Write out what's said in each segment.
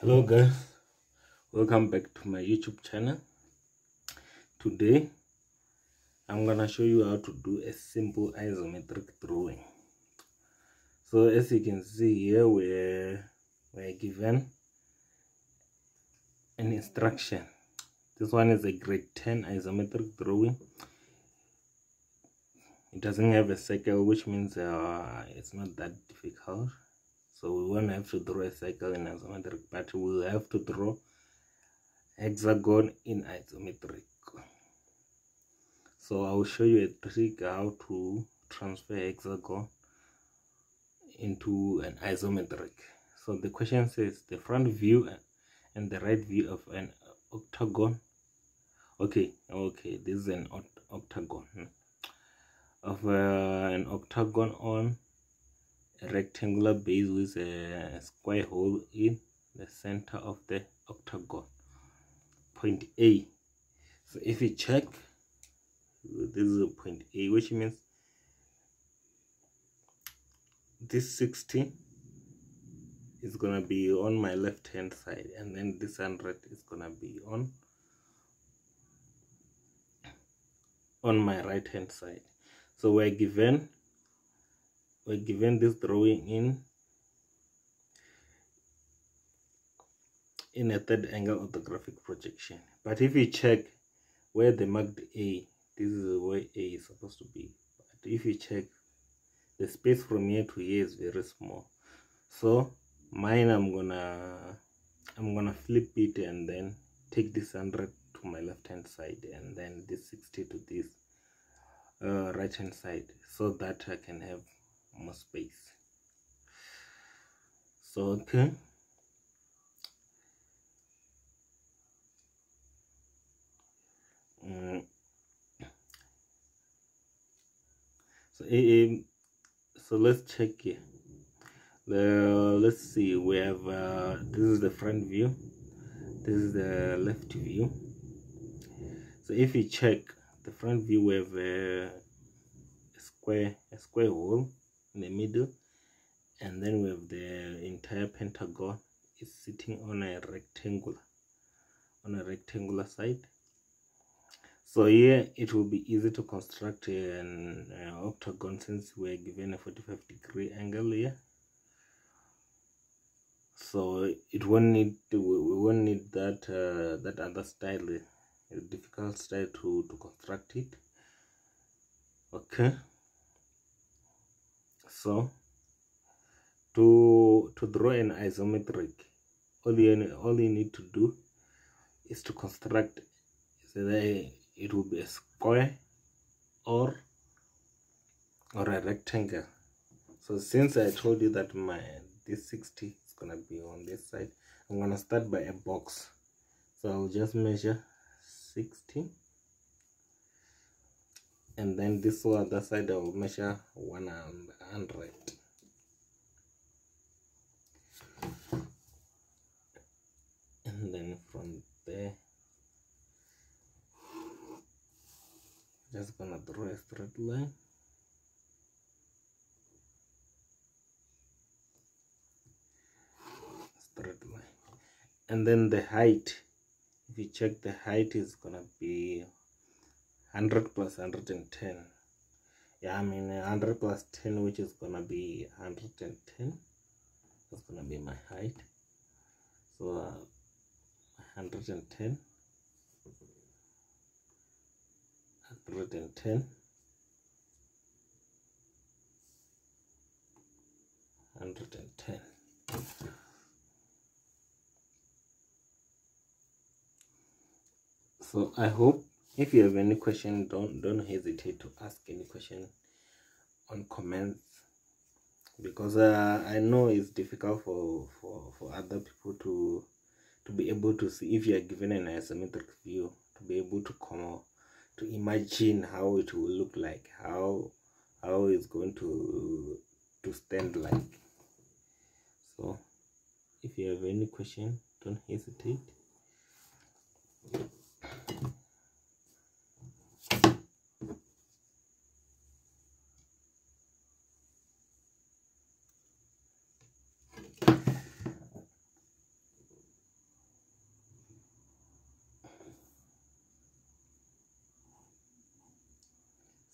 Hello guys, welcome back to my YouTube channel. Today I'm gonna show you how to do a simple isometric drawing. So as you can see here, we're given an instruction. This one is a grade 10 isometric drawing. It doesn't have a circle, which means it's not that difficult. So we won't have to draw a circle in isometric, but we'll have to draw hexagon in isometric. So I will show you a trick how to transfer hexagon into an isometric. So the question says the front view and the right view of an octagon. Okay, this is an octagon of an octagon on a rectangular base with a square hole in the center of the octagon, point A. So if you check, this is a point A, which means this 60 is gonna be on my left hand side, and then this 100 is gonna be on my right hand side. So we're given this drawing in a third angle orthographic projection. But if you check where they marked A, this is where A is supposed to be. But if you check, the space from here to here is very small. So mine, I'm gonna flip it and then take this 100 to my left hand side, and then this 60 to this right hand side, so that I can have more space. So okay, so let's check here. Let's see, we have this is the front view, this is the left view. So if you check the front view, we have a square hole in the middle, and then we have the entire pentagon is sitting on a rectangular side. So here it will be easy to construct an octagon, since we are given a 45-degree angle here. So it won't need we won't need that that other style, a difficult style to construct it. Okay, so to draw an isometric, all you need to do is to construct, so that it will be a square or a rectangle. So since I told you that this 60 is gonna be on this side, I'm gonna start by a box. So I'll just measure 60, and then this other side I will measure 100. And then from there, just gonna draw a straight line. And then the height, if you check, the height is gonna be 100 plus 110. Yeah, I mean 100 plus 10, which is gonna be 110. That's gonna be my height. So 110, 110, 110. So I hope, if you have any question, don't hesitate to ask any question on comments, because I know it's difficult for other people to be able to see, if you are given an isometric view, to be able to imagine how it will look like, how it's going to stand like. So if you have any question, don't hesitate.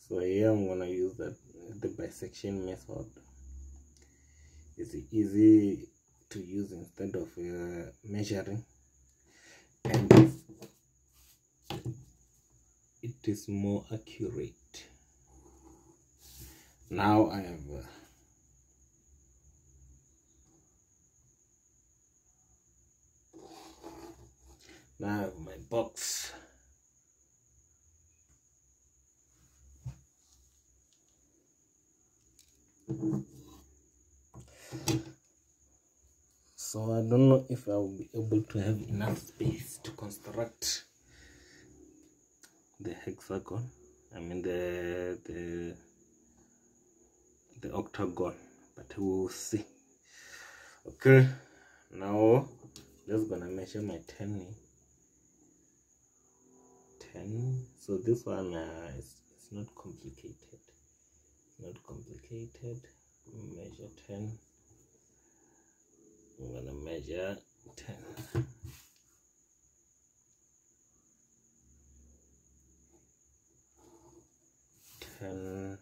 So here I'm gonna use the bisection method. It's easy to use instead of measuring, and it is more accurate. Now I have my box. So I don't know if I will be able to have enough space to construct the hexagon. I mean the octagon, but we will see. Okay, now just gonna measure my 10. So this one it's not complicated. Measure 10. I'm gonna measure 10. 10.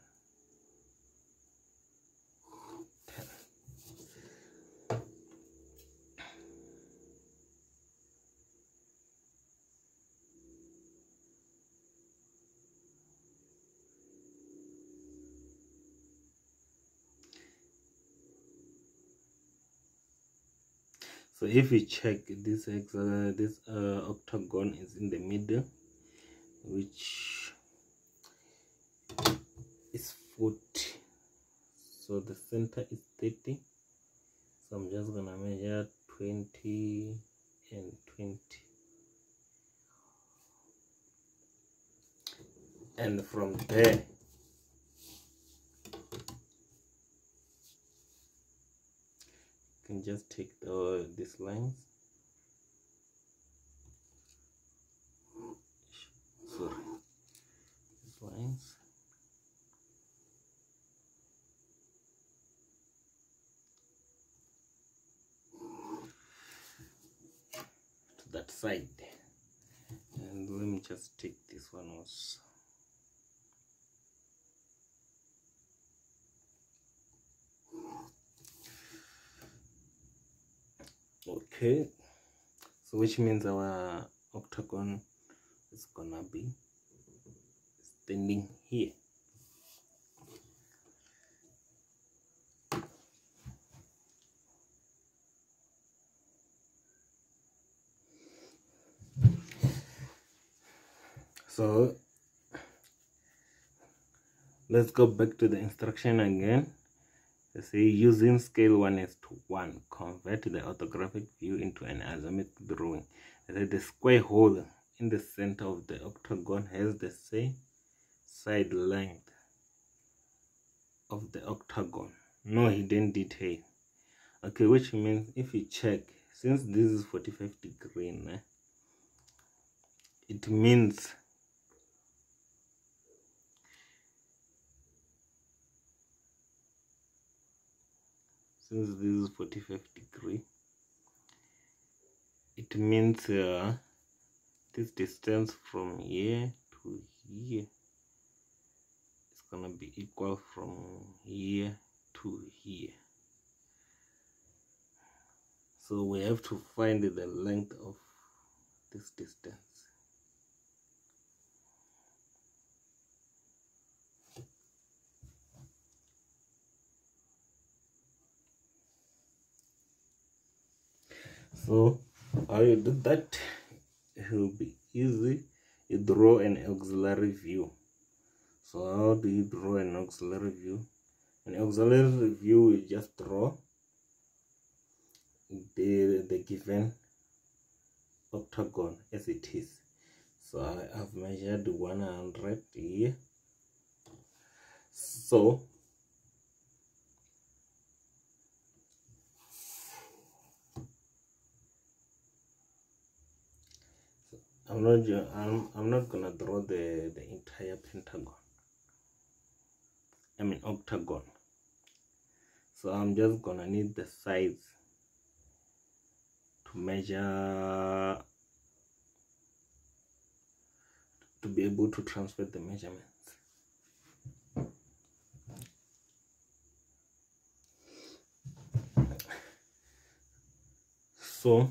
So if you check this octagon is in the middle, which is 40. So the center is 30. So I'm just gonna measure 20 and 20. And from there, you can just take these lines. Sorry, these lines. To that side. And let me just take this one also. Okay, so which means our octagon is gonna be standing here. So let's go back to the instruction again. They say using scale 1:1, convert the orthographic view into an isometric drawing. They say the square hole in the center of the octagon has the same side length of the octagon, no hidden detail. Okay, which means if you check, since this is 45 degrees, it means since this is 45 degrees, it means this distance from here to here is gonna be equal from here to here. So we have to find the length of this distance. So how you do that, it will be easy. You draw an auxiliary view. So how do you draw an auxiliary view? An auxiliary view, you just draw the given octagon as it is. So I have measured 100 here. So I'm not gonna draw the entire pentagon. I mean octagon. So I'm just gonna need the sides to measure, to be able to transfer the measurements. So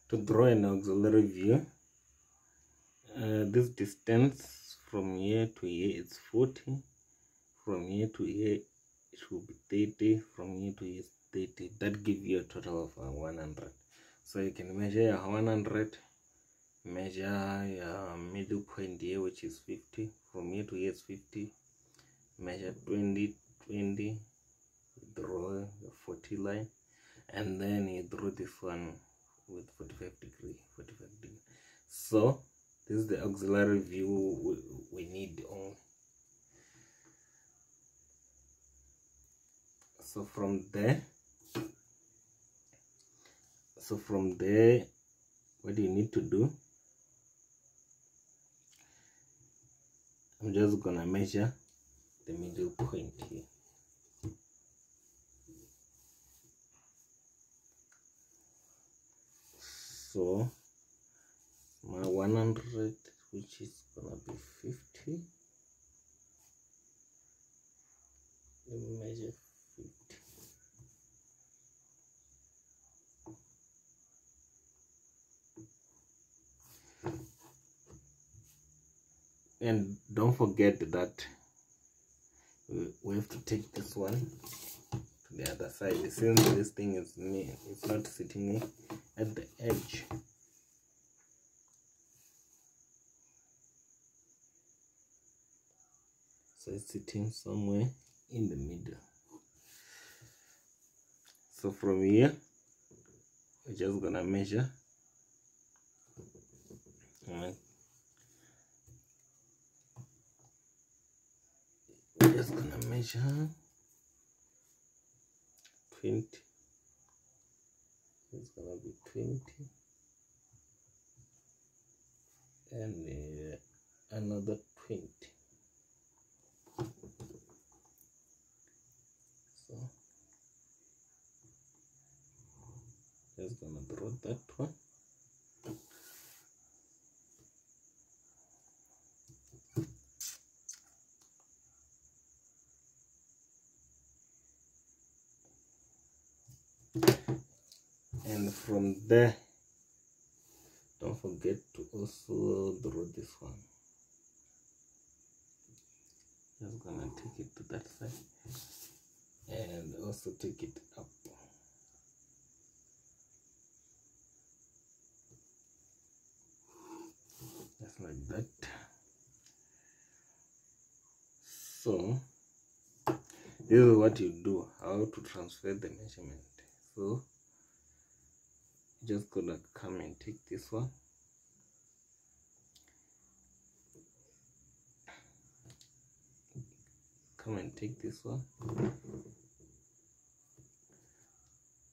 to draw an auxiliary view, this distance from here to here is 40, from here to here it will be 30, from here to here is 30. That gives you a total of 100. So you can measure your 100, measure your middle point here, which is 50, from here to here is 50, measure 20, draw the 40 line, and then you draw this one with 45 degree. So this is the auxiliary view we need only. So from there, what you need to do, I'm just gonna measure the middle point here. So my 100, which is gonna be 50, let me measure 50. And don't forget that we have to take this one to the other side, since this thing is it's not sitting at the edge. So it's sitting somewhere in the middle. So from here, we're just gonna measure. Alright. We're just gonna measure 20. It's gonna be 20, and another 20. So just gonna draw that one. And from there, don't forget to also draw this one. Just gonna take it to that side and also take it up. Just like that. So this is what you do, how to transfer the measurement. So just gonna come and take this one,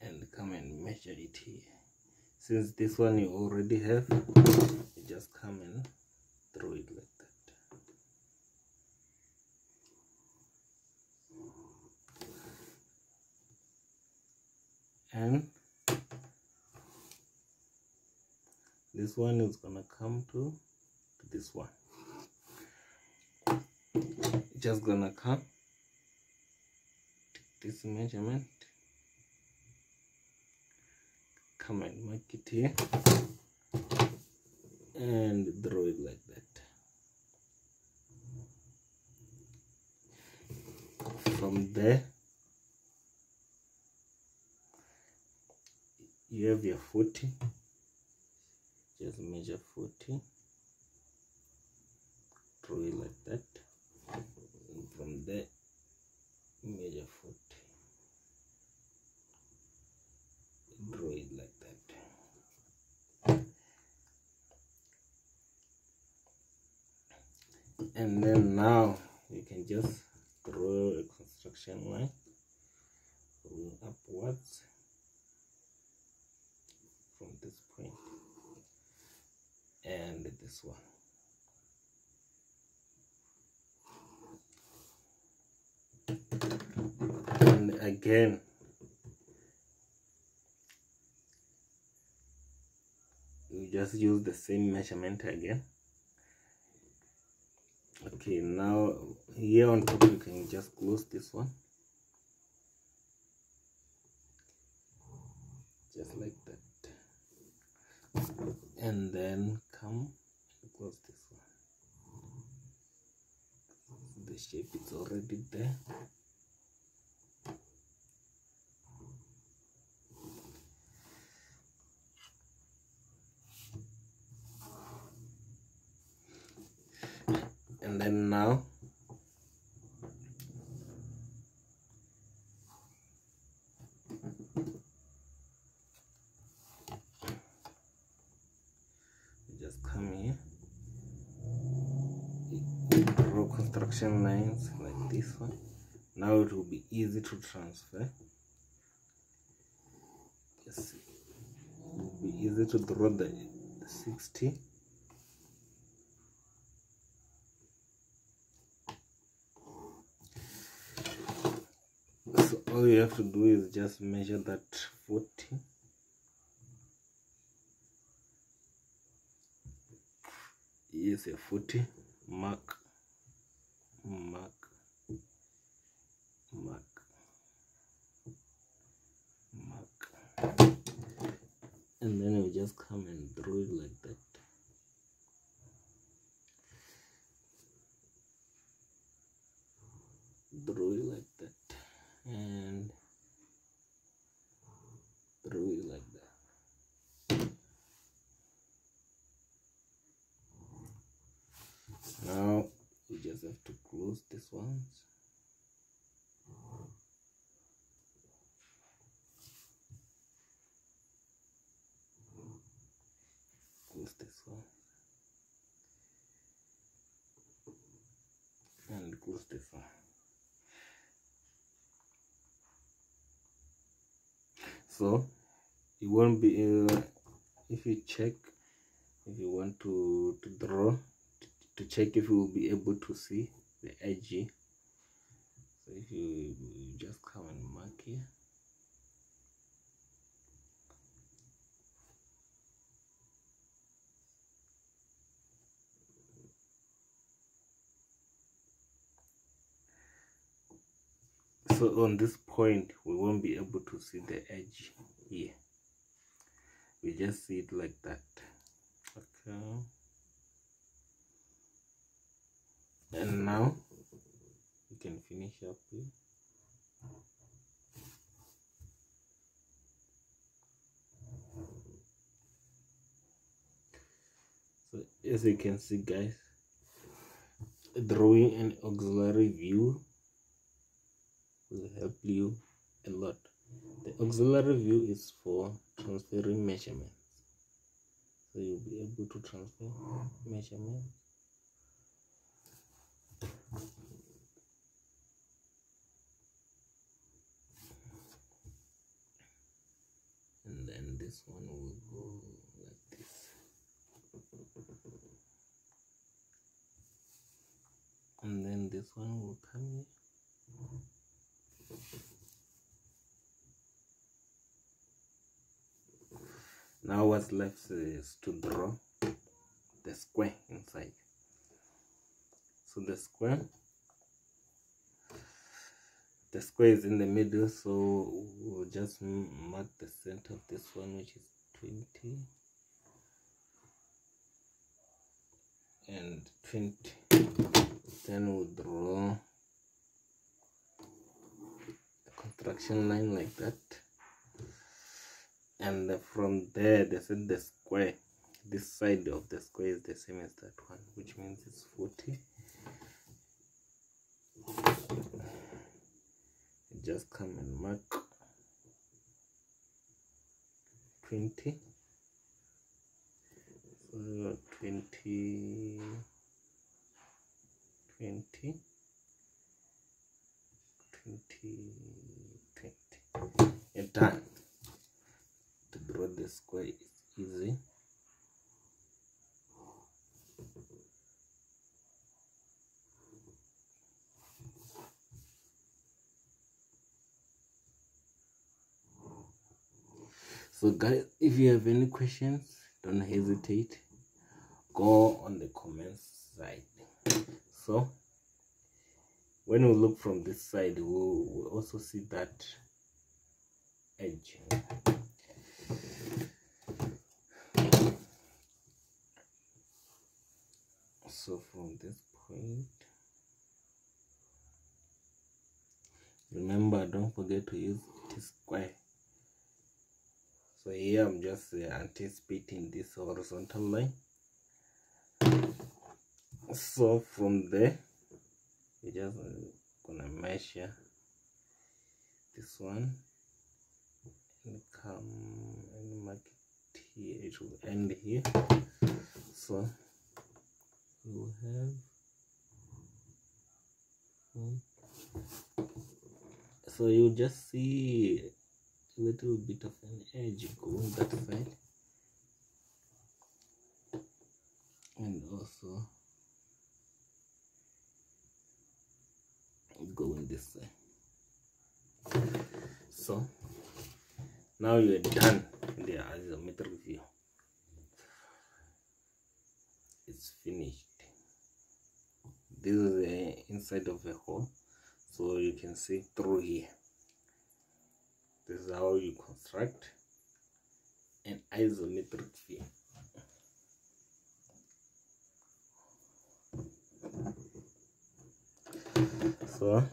and come and measure it here. Since this one you already have, you just come and draw it like that. And this one is gonna come to this one. Just gonna come, take this measurement, come and mark it here, and draw it like that. From there, you have your 40. Just measure 40, draw it like that, and from there measure 40, draw it like that. And then now you can just draw a construction line going upwards from this point and this one. And again, you just use the same measurement again. Okay, now here on top you can just close this one. and then come and close this one. The shape is already there. And then now just come here, draw construction lines like this one. Now it will be easy to transfer. Yes, it will be easy to draw the 60. So all you have to do is just measure that 40. Yes, a 40. Mark. And then you just come and draw it like that. Draw it like that. And draw it like that. Now we just have to close this one. Close this one. And close this one. So it won't be if you check, if you want to draw to check if you will be able to see the edge. So if you just come and mark here, so on this point we won't be able to see the edge here. We just see it like that. Okay. And now you can finish up here. So as you can see, guys, drawing an auxiliary view will help you a lot. The auxiliary view is for transferring measurements. So you'll be able to transfer measurements. And then this one will go like this. And then this one will come here. Now what's left is to draw the square inside. So the square is in the middle, so we'll just mark the center of this one, which is 20 and 20. Then we'll draw a construction line like that. And from there, they said the square, this side of the square is the same as that one, which means it's 40. Just come and mark 20. So 20, 20, 20, 20. And done. To draw the square is easy. So guys, if you have any questions, don't hesitate, go on the comments side. So when we look from this side, we'll also see that edge. So from this point, remember, don't forget to use T-square. So here I'm just anticipating this horizontal line. So from there, we're just gonna measure this one and come and mark it here. It will end here. So we will have so you just see a little bit of an edge going that side, and also going this side. So now you're done in the isometric view. It's finished. This is the inside of the hole, so you can see through here. This is how you construct an isometric view. So as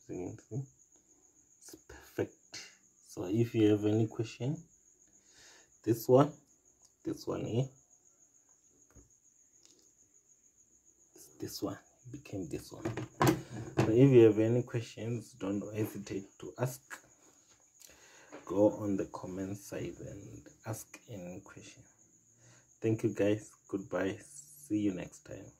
you can see, it's perfect. So if you have any question, this one here, this one became this one. So if you have any questions, don't hesitate to ask. Go on the comment side and ask any question. Thank you guys. Goodbye. See you next time.